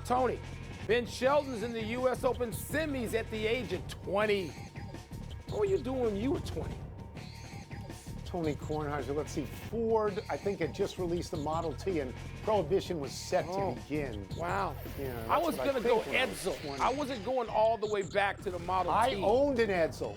Tony, Ben Shelton's in the U.S. Open semis at the age of 20. What were you doing when you were 20? Tony Kornheiser, let's see, Ford, I think, had just released the Model T, and Prohibition was set to begin. Wow. Yeah, I was going to go Edsel. I wasn't going all the way back to the Model T. I owned an Edsel.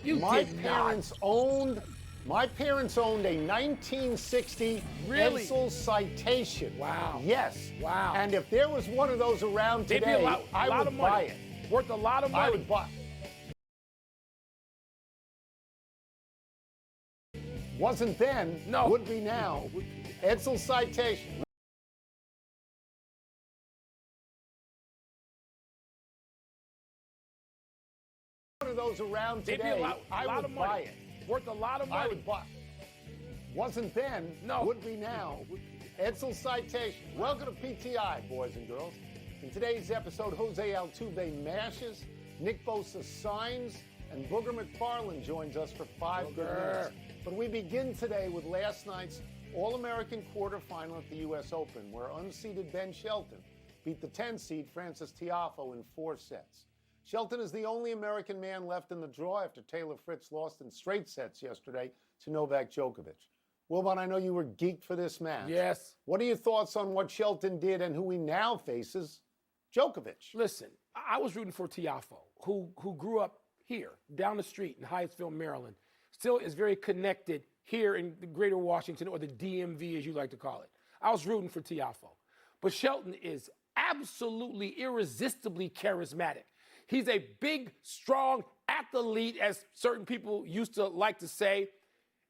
My parents owned a 1960 Edsel Citation. Wow. Yes. Wow. And if there was one of those around today, I would buy it. Worth a lot of money. I would buy it. Wasn't then, would be now. Edsel Citation. One of those around today, I would buy it. Worth a lot of money. I would buy. Wasn't then, would be now. Edsel Citation. Welcome to PTI, boys and girls. In today's episode, Jose Altuve mashes, Nick Bosa signs, and Booger McFarland joins us for 5 good minutes. But we begin today with last night's All-American quarterfinal at the U.S. Open, where unseeded Ben Shelton beat the 10-seed Francis Tiafoe in 4 sets. Shelton is the only American man left in the draw after Taylor Fritz lost in straight sets yesterday to Novak Djokovic. Wilbon, I know you were geeked for this match. Yes. What are your thoughts on what Shelton did and who he now faces, Djokovic? Listen, I was rooting for Tiafoe, who grew up here, down the street in Hyattsville, Maryland. Still is very connected here in the greater Washington, or the DMV as you like to call it. I was rooting for Tiafoe. But Shelton is absolutely irresistibly charismatic. He's a big, strong athlete, as certain people used to like to say.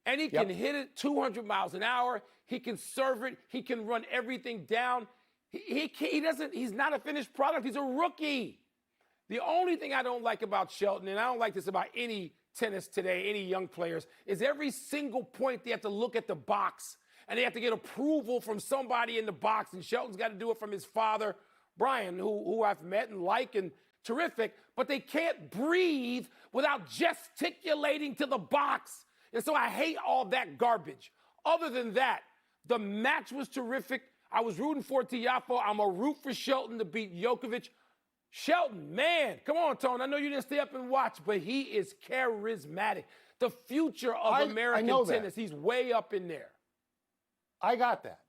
And he can hit it 200 miles an hour. He can serve it. He can run everything down. He's not a finished product. He's a rookie. The only thing I don't like about Shelton, and I don't like this about any tennis today, any young players, is every single point they have to look at the box and they have to get approval from somebody in the box. And Shelton's got to do it from his father, Brian, who I've met and like and terrific, but they can't breathe without gesticulating to the box. And so I hate all that garbage. Other than that, the match was terrific. I was rooting for Tiafoe. I'm a root for Shelton to beat Djokovic. Shelton, man, come on, Tone. I know you didn't stay up and watch, but he is charismatic. The future of American tennis, he's way up in there. I got that.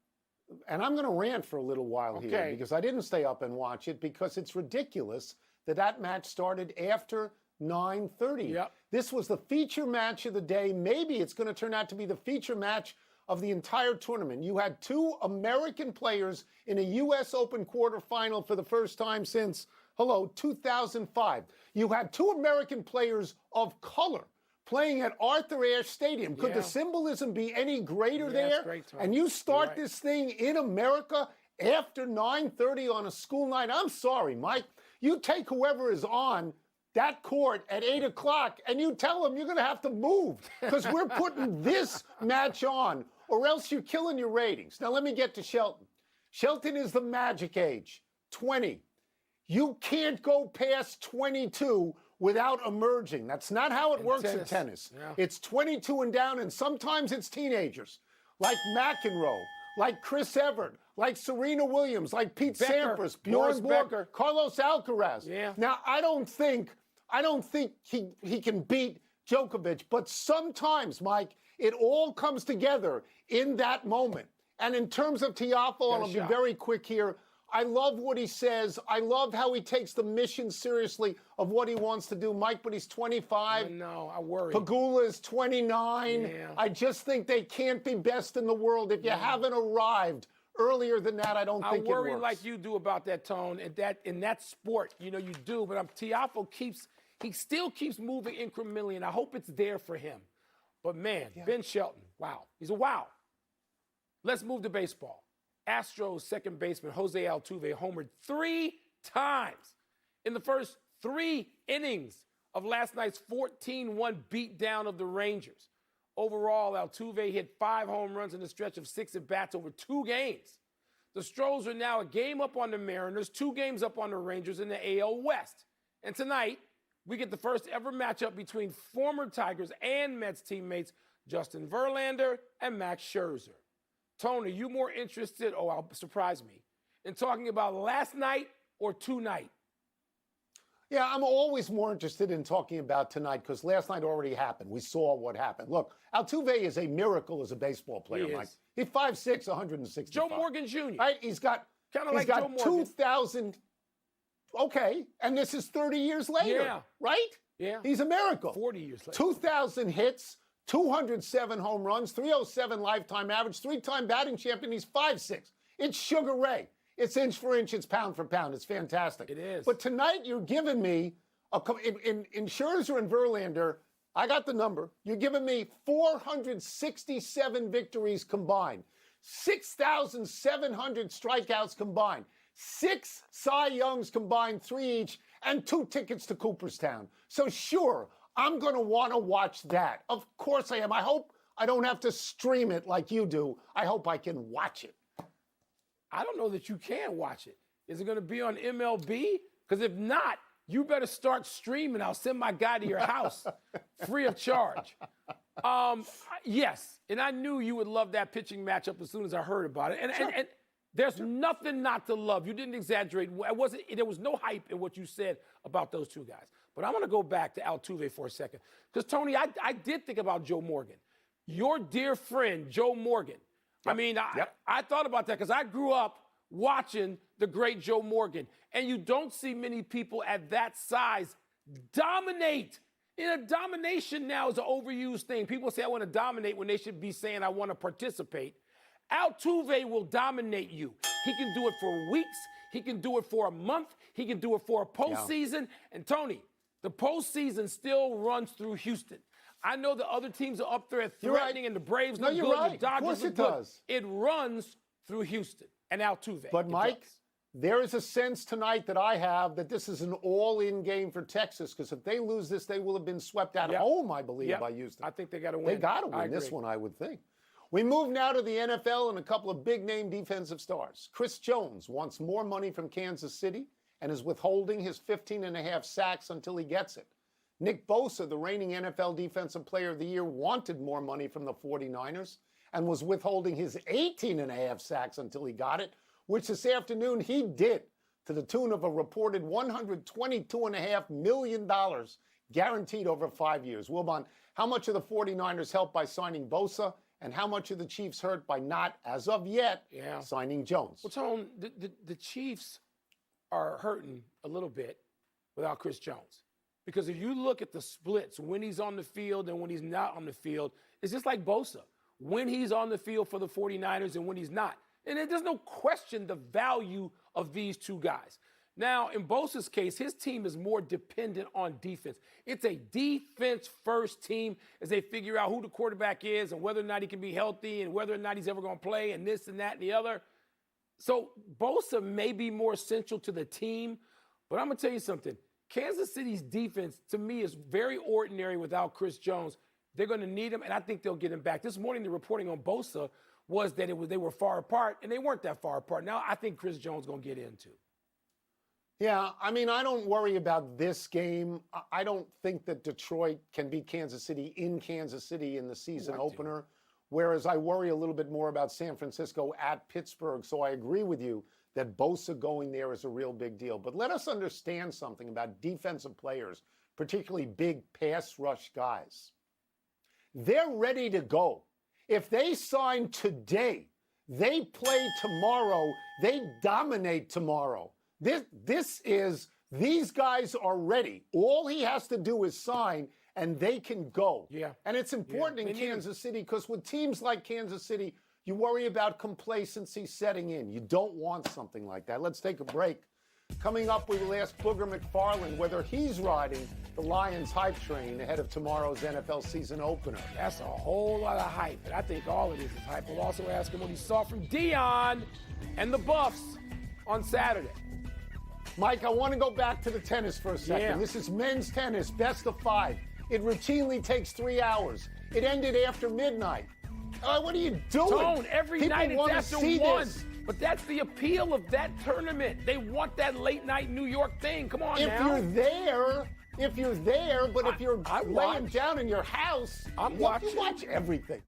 And I'm going to rant for a little while here because I didn't stay up and watch it because it's ridiculous that match started after 9:30. Yep. This was the feature match of the day. Maybe it's going to turn out to be the feature match of the entire tournament. You had 2 American players in a U.S. Open quarterfinal for the first time since, 2005. You had 2 American players of color playing at Arthur Ashe Stadium. Could the symbolism be any greater there? Great, Tom. And you start this thing in America after 9:30 on a school night. I'm sorry, Mike. You take whoever is on that court at 8 o'clock and you tell them you're going to have to move because we're putting this match on, or else you're killing your ratings. Now, let me get to Shelton. Shelton is the magic age, 20. You can't go past 22 without emerging. That's not how it works in tennis. Yeah. It's 22 and down, and sometimes it's teenagers like McEnroe, like Chris Evert, like Serena Williams, like Pete Sampras, Bjorn Borg, Carlos Alcaraz. Yeah. Now, I don't think he can beat Djokovic, but sometimes, Mike, it all comes together in that moment. And in terms of Tiafoe, and I'll be very quick here, I love what he says. I love how he takes the mission seriously of what he wants to do, Mike, but he's 25. I know, I worry. Pegula is 29. Yeah. I just think they can't be best in the world. If you haven't arrived earlier than that, I don't think it works. I worry like you do about that, Tone, and that in that sport, you do. But Tiafoe still keeps moving incrementally, and I hope it's there for him. But man, Ben Shelton, wow, he's a wow. Let's move to baseball. Astros second baseman Jose Altuve homered 3 times in the first 3 innings of last night's 14-1 beatdown of the Rangers. Overall, Altuve hit 5 home runs in a stretch of 6 at-bats over 2 games. The Stros are now a game up on the Mariners, 2 games up on the Rangers in the AL West. And tonight, we get the first ever matchup between former Tigers and Mets teammates Justin Verlander and Max Scherzer. Tony, are you more interested, surprise me, in talking about last night or tonight? Yeah, I'm always more interested in talking about tonight because last night already happened. We saw what happened. Look, Altuve is a miracle as a baseball player, Mike. He's 5'6", 165. Joe Morgan Jr. Right? He's got like Joe Morgan. 2,000. Okay, and this is 30 years later, right? Yeah. He's a miracle. 40 years later. 2,000 hits, 207 home runs, 307 lifetime average, three-time batting champion. He's 5'6". It's Sugar Ray. It's inch for inch. It's pound for pound. It's fantastic. It is. But tonight you're giving me, in Scherzer and Verlander, I got the number. You're giving me 467 victories combined, 6,700 strikeouts combined, 6 Cy Youngs combined, 3 each, and 2 tickets to Cooperstown. So sure, I'm going to want to watch that. Of course I am. I hope I don't have to stream it like you do. I hope I can watch it. I don't know that you can watch it. Is it going to be on MLB? Because if not, you better start streaming. I'll send my guy to your house free of charge. Yes, and I knew you would love that pitching matchup as soon as I heard about it. And there's nothing not to love. You didn't exaggerate. There was no hype in what you said about those two guys. But I want to go back to Altuve for a second. Because, Tony, I did think about Joe Morgan. Your dear friend, Joe Morgan. Yep. I mean, I thought about that because I grew up watching the great Joe Morgan. And you don't see many people at that size dominate. Domination now is an overused thing. People say, I want to dominate when they should be saying, I want to participate. Altuve will dominate you. He can do it for weeks. He can do it for a month. He can do it for a postseason. Yeah. And, Tony, the postseason still runs through Houston. I know the other teams are up there threatening, and the Braves look good, the Dodgers look good. It runs through Houston and Altuve. But, Mike, there is a sense tonight that I have that this is an all-in game for Texas, because if they lose this, they will have been swept at home, I believe, by Houston. I think they got to win. They got to win this one, I would think. We move now to the NFL and a couple of big-name defensive stars. Chris Jones wants more money from Kansas City and is withholding his 15.5 sacks until he gets it. Nick Bosa, the reigning NFL Defensive Player of the Year, wanted more money from the 49ers and was withholding his 18.5 sacks until he got it, which this afternoon he did, to the tune of a reported $122.5 million guaranteed over 5 years. Wilbon, how much are the 49ers helped by signing Bosa, and how much are the Chiefs hurt by not, as of yet, signing Jones? Well, Tone, the Chiefs are hurting a little bit without Chris Jones. Because if you look at the splits, when he's on the field and when he's not on the field, it's just like Bosa. When he's on the field for the 49ers and when he's not. And there's no question the value of these two guys. Now, in Bosa's case, his team is more dependent on defense. It's a defense-first team as they figure out who the quarterback is and whether or not he can be healthy and whether or not he's ever going to play and this and that and the other. So Bosa may be more essential to the team, but I'm going to tell you something. Kansas City's defense, to me, is very ordinary without Chris Jones. They're going to need him, and I think they'll get him back. This morning, the reporting on Bosa was that they were far apart, and they weren't that far apart. Now, I think Chris Jones is going to get in, too. Yeah, I mean, I don't worry about this game. I don't think that Detroit can beat Kansas City in Kansas City in the season opener, whereas I worry a little bit more about San Francisco at Pittsburgh. So I agree with you that Bosa going there is a real big deal. But let us understand something about defensive players, particularly big pass rush guys. They're ready to go. If they sign today, they play tomorrow, they dominate tomorrow. These guys are ready. All he has to do is sign, and they can go. Yeah. And it's important in Kansas City because with teams like Kansas City, you worry about complacency setting in. You don't want something like that. Let's take a break. Coming up, we will ask Booger McFarland whether he's riding the Lions hype train ahead of tomorrow's NFL season opener. That's a whole lot of hype, and I think all it is hype. We'll also ask him what he saw from Deion and the Buffs on Saturday. Mike, I want to go back to the tennis for a second. Yeah. This is men's tennis, best of 5. It routinely takes 3 hours. It ended after midnight. What are you doing? Tone, every People night it's after 1. This. But that's the appeal of that tournament. They want that late night New York thing. Come on now. If you're there, but if you're laying down in your house, you watch everything.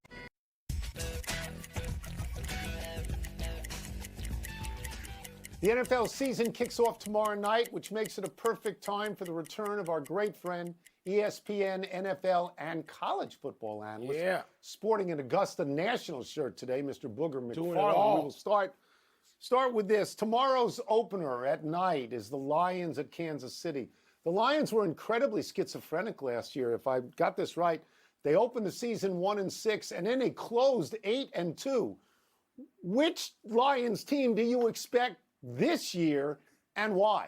The NFL season kicks off tomorrow night, which makes it a perfect time for the return of our great friend, ESPN, NFL, and college football analyst. Yeah. Sporting an Augusta National shirt today, Mr. Booger McFarland. Doing it all. We will start with this. Tomorrow's opener at night is the Lions at Kansas City. The Lions were incredibly schizophrenic last year, if I got this right. They opened the season 1-6, and then they closed 8-2. Which Lions team do you expect this year, and why?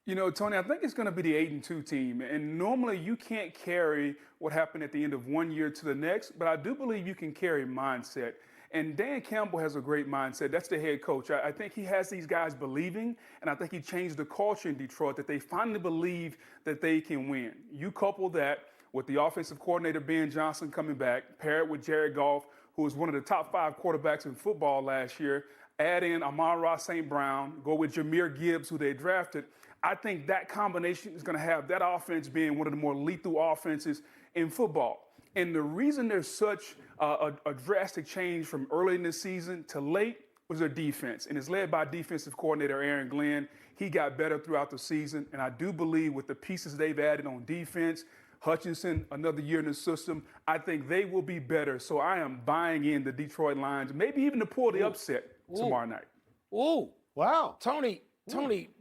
You know, Tony, I think it's going to be the 8-2 team. And normally you can't carry what happened at the end of one year to the next, but I do believe you can carry mindset. And Dan Campbell has a great mindset. That's the head coach. I think he has these guys believing, and I think he changed the culture in Detroit that they finally believe that they can win. You couple that with the offensive coordinator, Ben Johnson, coming back, pair it with Jared Goff, who was one of the top 5 quarterbacks in football last year, add in Amon-Ra St. Brown, go with Jahmyr Gibbs, who they drafted. I think that combination is going to have that offense being one of the more lethal offenses in football. And the reason there's such a drastic change from early in the season to late was their defense. And it's led by defensive coordinator Aaron Glenn. He got better throughout the season. And I do believe with the pieces they've added on defense, Hutchinson, another year in the system, I think they will be better. So I am buying in the Detroit Lions, maybe even to pull the upset tomorrow night. Ooh. Wow. Tony,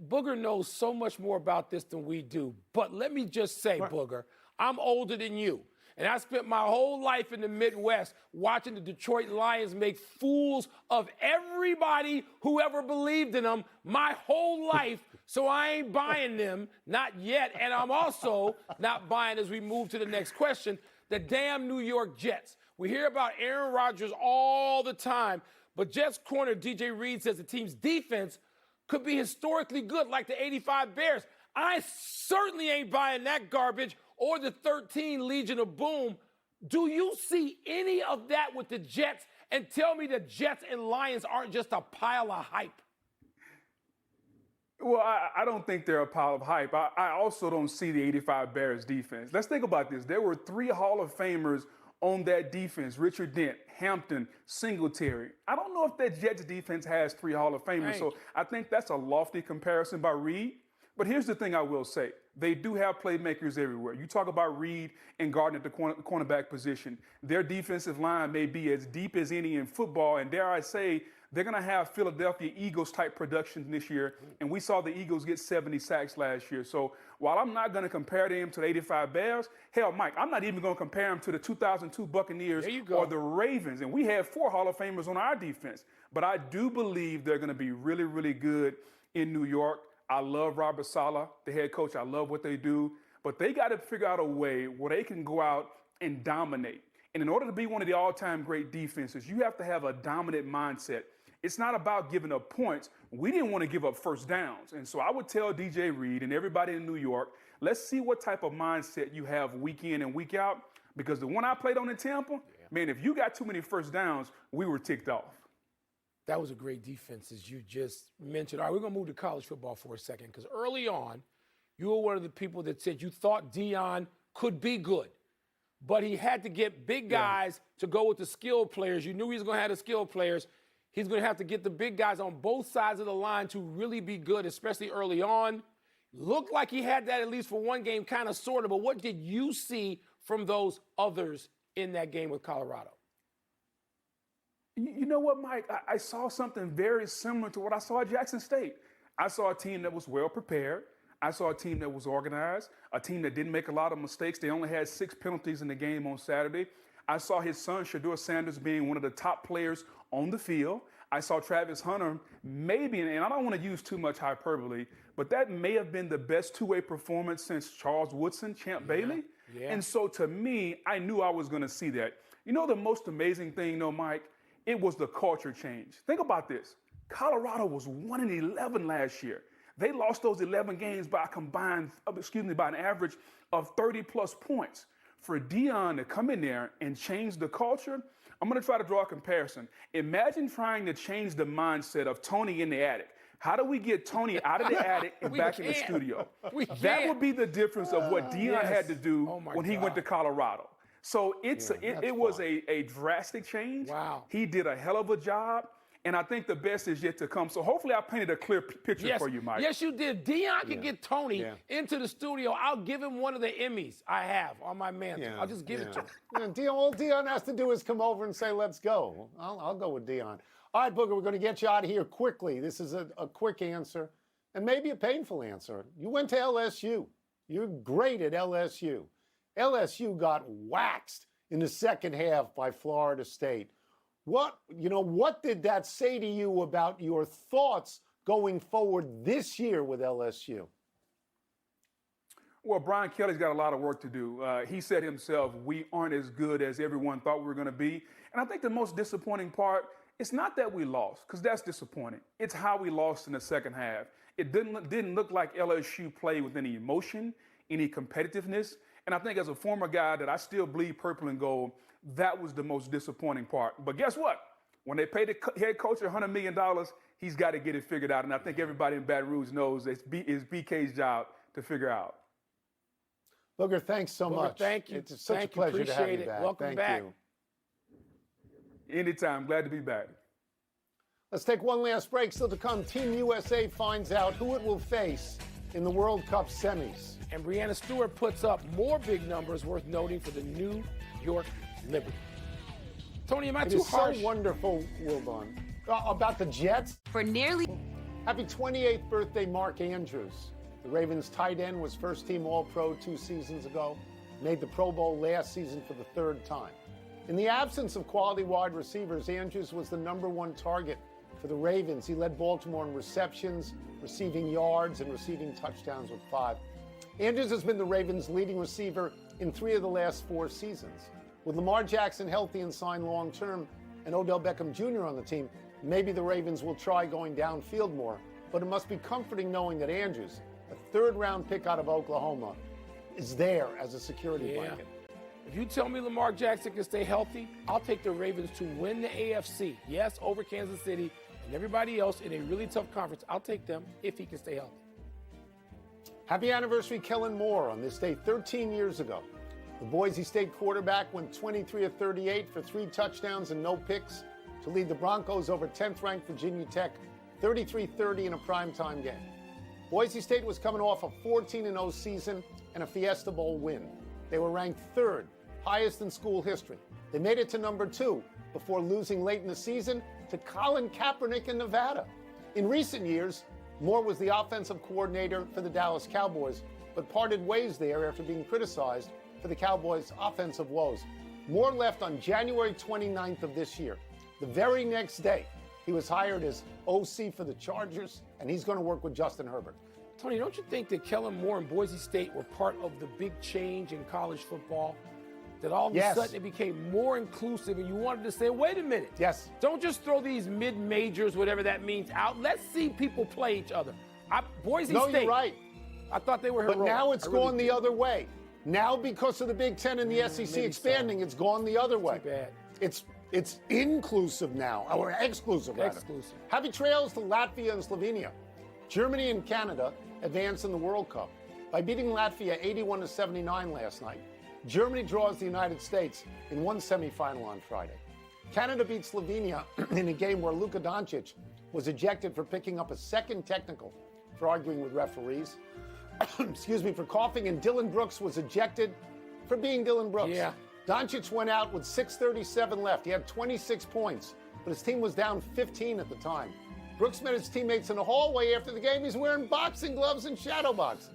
Booger knows so much more about this than we do. But let me just say, Booger, I'm older than you. And I spent my whole life in the Midwest watching the Detroit Lions make fools of everybody who ever believed in them my whole life. So I ain't buying them, not yet. And I'm also not buying, as we move to the next question, the damn New York Jets. We hear about Aaron Rodgers all the time, but Jets corner DJ Reed says the team's defense could be historically good, like the '85 Bears. I certainly ain't buying that garbage or the 13 Legion of Boom. Do you see any of that with the Jets? And tell me the Jets and Lions aren't just a pile of hype. Well, I don't think they're a pile of hype. I also don't see the '85 Bears defense. Let's think about this. There were 3 Hall of Famers on that defense: Richard Dent, Hampton, Singletary. I don't know if that Jets defense has 3 Hall of Famers, so I think that's a lofty comparison by Reed. But here's the thing I will say. They do have playmakers everywhere. You talk about Reed and Gardner at the cornerback position. Their defensive line may be as deep as any in football, and dare I say, they're going to have Philadelphia Eagles-type production this year, and we saw the Eagles get 70 sacks last year. So while I'm not going to compare them to the '85 Bears, hell, Mike, I'm not even going to compare them to the 2002 Buccaneers or the Ravens. And we have 4 Hall of Famers on our defense. But I do believe they're going to be really, really good in New York. I love Robert Saleh, the head coach. I love what they do. But they got to figure out a way where they can go out and dominate. And in order to be one of the all-time great defenses, you have to have a dominant mindset. It's not about giving up points. We didn't want to give up first downs. And so I would tell DJ Reed and everybody in New York, let's see what type of mindset you have week in and week out. Because the one I played on in Tampa, man, if you got too many first downs, we were ticked off. That was a great defense, as you just mentioned. All right, we're going to move to college football for a second, because early on, you were one of the people that said you thought Deion could be good, but he had to get big guys to go with the skilled players. You knew he was going to have the skilled players. He's going to have to get the big guys on both sides of the line to really be good, especially early on. Looked like he had that at least for one game, kind of, sort of, but what did you see from those others in that game with Colorado? You know what, Mike? I saw something very similar to what I saw at Jackson State. I saw a team that was well prepared. I saw a team that was organized, a team that didn't make a lot of mistakes. They only had 6 penalties in the game on Saturday. I saw his son, Shedeur Sanders, being one of the top players on the field. I saw Travis Hunter maybe, and I don't want to use too much hyperbole, but that may have been the best two-way performance since Charles Woodson, Champ Bailey. Yeah. And so to me, I knew I was going to see that. You know the most amazing thing, though, Mike? It was the culture change. Think about this. Colorado was 1-11 last year. They lost those 11 games by an average of 30-plus points. For Deion to come in there and change the culture, I'm going to try to draw a comparison. Imagine trying to change the mindset of Tony in the attic. How do we get Tony out of the attic and back in the studio? That would be the difference of what Deion had to do when he went to Colorado. So it was a drastic change. Wow. He did a hell of a job. and I think the best is yet to come. So hopefully I painted a clear picture Yes. for you, Mike. Yes, you did. Dion can get Tony into the studio. I'll give him one of the Emmys I have on my mantle. I'll just give it to him. All Dion has to do is come over and say, let's go. I'll go with Dion. All right, Booger, we're going to get you out of here quickly. This is a quick answer and maybe a painful answer. You went to LSU. You're great at LSU. LSU got waxed in the second half by Florida State. What did that say to you about your thoughts going forward this year with LSU? Well, Brian Kelly's got a lot of work to do. He said himself, we aren't as good as everyone thought we were going to be. And I think the most disappointing part, it's not that we lost, because that's disappointing. It's how we lost in the second half. It didn't look like LSU played with any emotion, any competitiveness. And I think as a former guy that I still bleed purple and gold, that was the most disappointing part. But guess what? When they pay the head coach $100 million, he's got to get it figured out. And I think everybody in Baton Rouge knows it's BK's job to figure out. Booger, thanks so much. Thank you. It's such a pleasure to have you back. Welcome back. You. Anytime. Glad to be back. Let's take one last break. Still to come, Team USA finds out who it will face in the World Cup semis. And Breanna Stewart puts up more big numbers worth noting for the New York Liberty. Tony, am I too harsh? It is so wonderful, Wilbon. About the Jets. For nearly... Happy 28th birthday, Mark Andrews. The Ravens tight end was first-team All-Pro 2 seasons ago. Made the Pro Bowl last season for the third time. In the absence of quality wide receivers, Andrews was the #1 target for the Ravens. He led Baltimore in receptions, receiving yards, and receiving touchdowns with 5. Andrews has been the Ravens' leading receiver in 3 of the last 4 seasons. With Lamar Jackson healthy and signed long-term and Odell Beckham Jr. on the team, maybe the Ravens will try going downfield more. But it must be comforting knowing that Andrews, a third-round pick out of Oklahoma, is there as a security blanket. If you tell me Lamar Jackson can stay healthy, I'll take the Ravens to win the AFC. Yes, over Kansas City and everybody else in a really tough conference. I'll take them if he can stay healthy. Happy anniversary, Kellen Moore. On this day 13 years ago, the Boise State quarterback went 23 of 38 for 3 touchdowns and no picks to lead the Broncos over 10th-ranked Virginia Tech 33-30 in a primetime game. Boise State was coming off a 14-0 season and a Fiesta Bowl win. They were ranked 3rd, highest in school history. They made it to #2 before losing late in the season to Colin Kaepernick in Nevada. In recent years, Moore was the offensive coordinator for the Dallas Cowboys, but parted ways there after being criticized for the Cowboys' offensive woes. Moore left on January 29th of this year. The very next day, he was hired as OC for the Chargers, and he's going to work with Justin Herbert. Tony, don't you think that Kellen Moore and Boise State were part of the big change in college football? That all of a sudden it became more inclusive and you wanted to say, wait a minute. Yes. Don't just throw these mid-majors, whatever that means, out. Let's see people play each other. Boise State. No, you're right. I thought they were heroic. But now it's gone the other way. Now, because of the Big Ten and the SEC expanding, it's gone the other way. Too bad. It's inclusive now, or exclusive, rather. Exclusive. Happy trails to Latvia and Slovenia. Germany and Canada advance in the World Cup by beating Latvia 81-79 last night. Germany draws the United States in one semifinal on Friday. Canada beat Slovenia in a game where Luka Doncic was ejected for picking up a second technical for arguing with referees. For coughing, and Dylan Brooks was ejected for being Dylan Brooks. Yeah. Doncic went out with 6:37 left. He had 26 points, but his team was down 15 at the time. Brooks met his teammates in the hallway after the game. He's wearing boxing gloves and shadow boxing.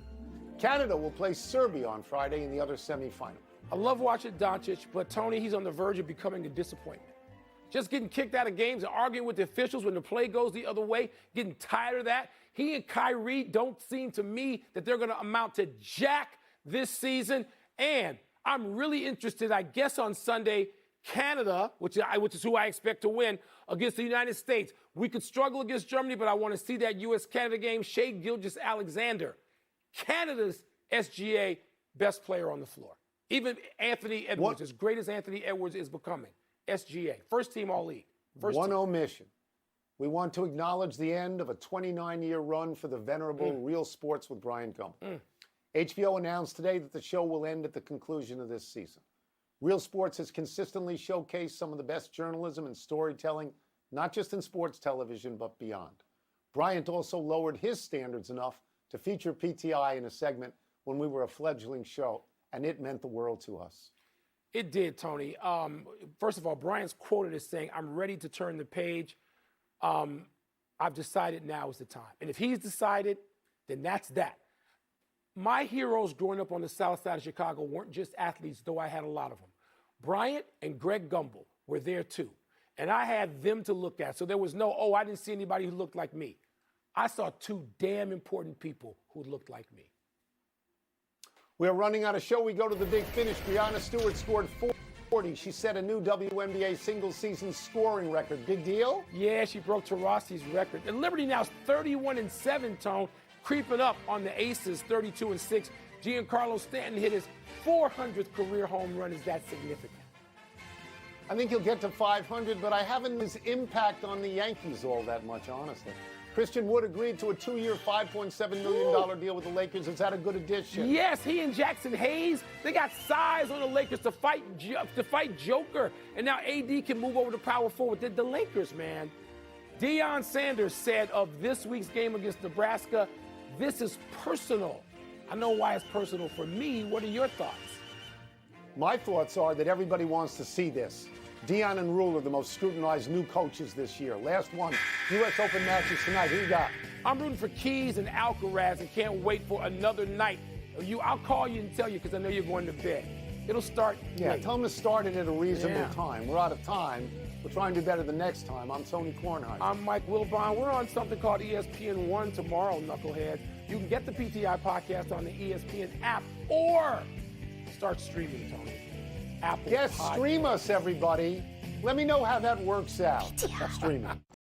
Canada will play Serbia on Friday in the other semifinal. I love watching Doncic, but Tony, he's on the verge of becoming a disappointment. Just getting kicked out of games and arguing with the officials when the play goes the other way, getting tired of that. He and Kyrie don't seem to me that they're going to amount to jack this season. And I'm really interested, I guess, on Sunday, Canada, which is who I expect to win, against the United States. We could struggle against Germany, but I want to see that U.S.-Canada game. Shea Gilgeous-Alexander, Canada's SGA best player on the floor. Even Anthony Edwards, as great as Anthony Edwards is becoming, SGA, first team All-League. One omission. We want to acknowledge the end of a 29-year run for the venerable Real Sports with Brian Gumble. HBO announced today that the show will end at the conclusion of this season. Real Sports has consistently showcased some of the best journalism and storytelling not just in sports television, but beyond. Bryant also lowered his standards enough to feature PTI in a segment when we were a fledgling show, and it meant the world to us. It did, Tony. First of all, Bryant's quoted as saying, "I'm ready to turn the page. I've decided now is the time." And if he's decided, then that's that. My heroes growing up on the south side of Chicago weren't just athletes, though I had a lot of them. Bryant and Greg Gumbel were there too. And I had them to look at. So there was no, I didn't see anybody who looked like me. I saw two damn important people who looked like me. We're running out of show. We go to the big finish. Breanna Stewart scored 40. She set a new WNBA single-season scoring record. Big deal? Yeah, she broke Taurasi's record. And Liberty now is 31-7, Tone, creeping up on the Aces, 32-6. Giancarlo Stanton hit his 400th career home run. Is that significant? I think he'll get to 500, but I haven't his impact on the Yankees all that much, honestly. Christian Wood agreed to a 2-year, $5.7 million deal with the Lakers. Is that a good addition? Yes, he and Jackson Hayes, they got size on the Lakers to fight Joker. And now AD can move over to power forward. The Lakers, man. Deion Sanders said of this week's game against Nebraska, "This is personal." I know why it's personal for me. What are your thoughts? My thoughts are that everybody wants to see this. Deion and Rule are the most scrutinized new coaches this year. Last one, U.S. Open matches tonight. Who you got? I'm rooting for Keys and Alcaraz and can't wait for another night. I'll call you and tell you because I know you're going to bed. It'll start late. Tell them to start it at a reasonable time. We're out of time. We'll try and do better the next time. I'm Tony Kornheiser. I'm Mike Wilbon. We're on something called ESPN 1 tomorrow, Knucklehead. You can get the PTI podcast on the ESPN app or start streaming, Tony. Apple Yes, Podcast. stream us, everybody. Let me know how that works out. Streaming.